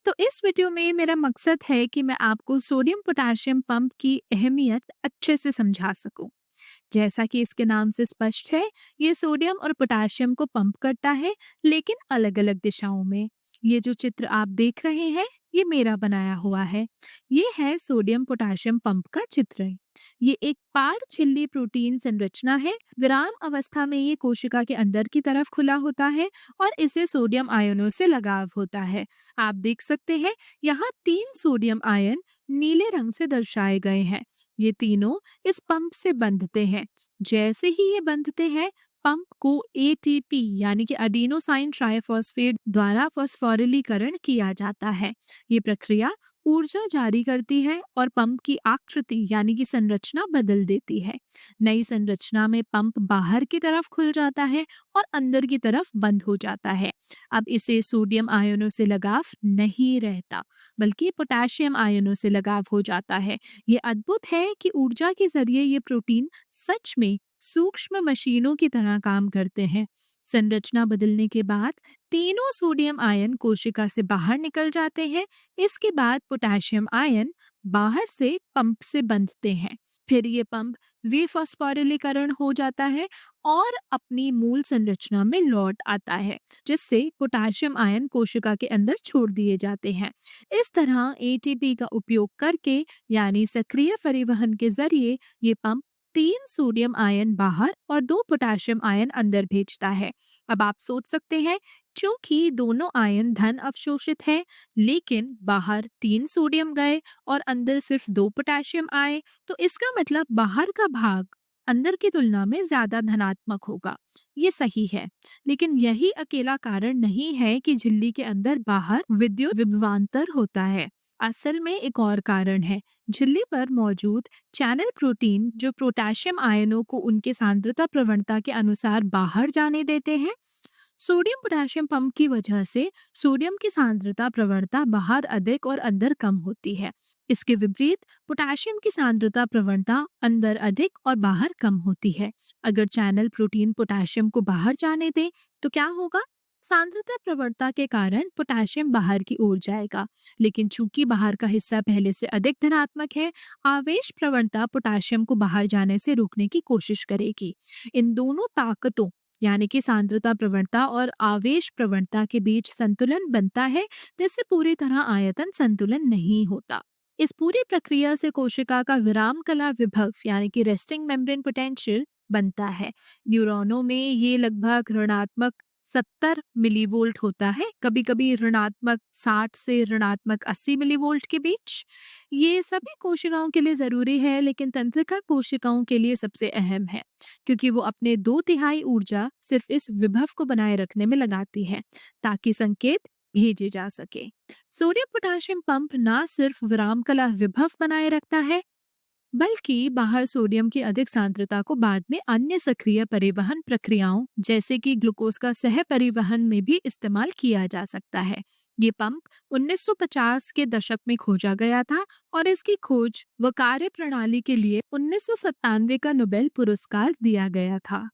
तो इस वीडियो में मेरा मकसद है कि मैं आपको सोडियम पोटेशियम पंप की अहमियत अच्छे से समझा सकूं। जैसा कि इसके नाम से स्पष्ट है, ये सोडियम और पोटेशियम को पंप करता है, लेकिन अलग-अलग दिशाओं में। ये जो चित्र आप देख रहे हैं, ये मेरा बनाया हुआ है। ये है सोडियम पोटेशियम पंप का चित्र। ये एक पार छिल्ली प्रोटीन संरचना है। विराम अवस्था में ये कोशिका के अंदर की तरफ खुला होता है और इसे सोडियम आयनों से लगाव होता है। आप देख सकते हैं, यहाँ 3 सोडियम आयन नीले रंग से दर्शाए गए हैं। ये तीनों इस पंप से बंधते हैं। जैसे ही ये बंधते हैं, पंप को एटीपी यानी कि एडिनोसाइन ट्राइफॉस्फेट द्वारा फॉस्फोरिलीकरण किया जाता है। ये प्रक्रिया ऊर्जा जारी करती है और पंप की आकृति यानी कि संरचना बदल देती है। नई संरचना में पंप बाहर की तरफ खुल जाता है और अंदर की तरफ बंद हो जाता है। अब इसे सोडियम आयनों से लगाव नहीं रहता, बल्कि पोटेशियम आयनों से लगाव हो जाता है। ये अद्भुत है कि ऊर्जा के जरिए ये प्रोटीन सच में सूक्ष्म मशीनों की तरह काम करते हैं। संरचना बदलने के बाद तीनों सोडियम आयन कोशिका से बाहर निकल जाते हैं। इसके बाद पोटेशियम आयन बाहर से पंप से बंधते हैं। फिर ये पंप विफॉस्फोरिलीकरण हो जाता है और अपनी मूल संरचना में लौट आता है, जिससे पोटेशियम आयन कोशिका के अंदर छोड़ दिए जाते हैं। इस तरह एटीपी का उपयोग करके यानी सक्रिय परिवहन के जरिए ये पंप 3 सोडियम आयन बाहर और 2 पोटेशियम आयन अंदर भेजता है। अब आप सोच सकते हैं, क्योंकि दोनों आयन धन अवशोषित हैं, लेकिन बाहर 3 सोडियम गए और अंदर सिर्फ 2 पोटेशियम आए, तो इसका मतलब बाहर का भाग अंदर की तुलना में ज्यादा धनात्मक होगा। ये सही है, लेकिन यही अकेला कारण नहीं है कि झिल्ली के अंदर बाहर विद्युत विभवांतर होता है। असल में एक और कारण है। झिल्ली पर मौजूद चैनल प्रोटीन जो पोटेशियम आयनों को उनके सांद्रता प्रवणता के अनुसार बाहर जाने देते हैं। सोडियम पोटेशियम पंप की वजह से सोडियम की सांद्रता प्रवणता बाहर अधिक और अंदर कम होती है। इसके विपरीत पोटेशियम की सांद्रता प्रवणता अंदर अधिक और बाहर कम होती है। अगर चैनल प्रोटीन पोटेशियम को बाहर जाने दे तो क्या होगा? सांद्रता प्रवणता के कारण पोटेशियम बाहर की ओर जाएगा, लेकिन चूंकि बाहर का हिस्सा पहले से अधिक धनात्मक है, आवेश प्रवणता पोटेशियम को बाहर जाने से रोकने की कोशिश करेगी। इन दोनों ताकतों यानी कि सांद्रता प्रवणता और आवेश प्रवणता के बीच संतुलन बनता है, जिससे पूरी तरह आयतन संतुलन नहीं होता। इस पूरी प्रक्रिया से कोशिका का विराम कला विभव यानी कि रेस्टिंग मेम्ब्रेन पोटेंशियल बनता है। न्यूरॉनों में ये लगभग ऋणात्मक 70 मिलीवोल्ट होता है, कभी कभी ऋणात्मक 60 से ऋणात्मक 80 मिलीवोल्ट के बीच। ये सभी कोशिकाओं के लिए जरूरी है, लेकिन तंत्रिका कोशिकाओं के लिए सबसे अहम है, क्योंकि वो अपने 2/3 ऊर्जा सिर्फ इस विभव को बनाए रखने में लगाती है, ताकि संकेत भेजे जा सके। सोडियम पोटेशियम पंप ना सिर्फ विरामकला विभव बनाए रखता है, बल्कि बाहर सोडियम की अधिक सांद्रता को बाद में अन्य सक्रिय परिवहन प्रक्रियाओं जैसे कि ग्लूकोज का सह परिवहन में भी इस्तेमाल किया जा सकता है। ये पंप 1950 के दशक में खोजा गया था और इसकी खोज व कार्य प्रणाली के लिए 1997 का नोबेल पुरस्कार दिया गया था।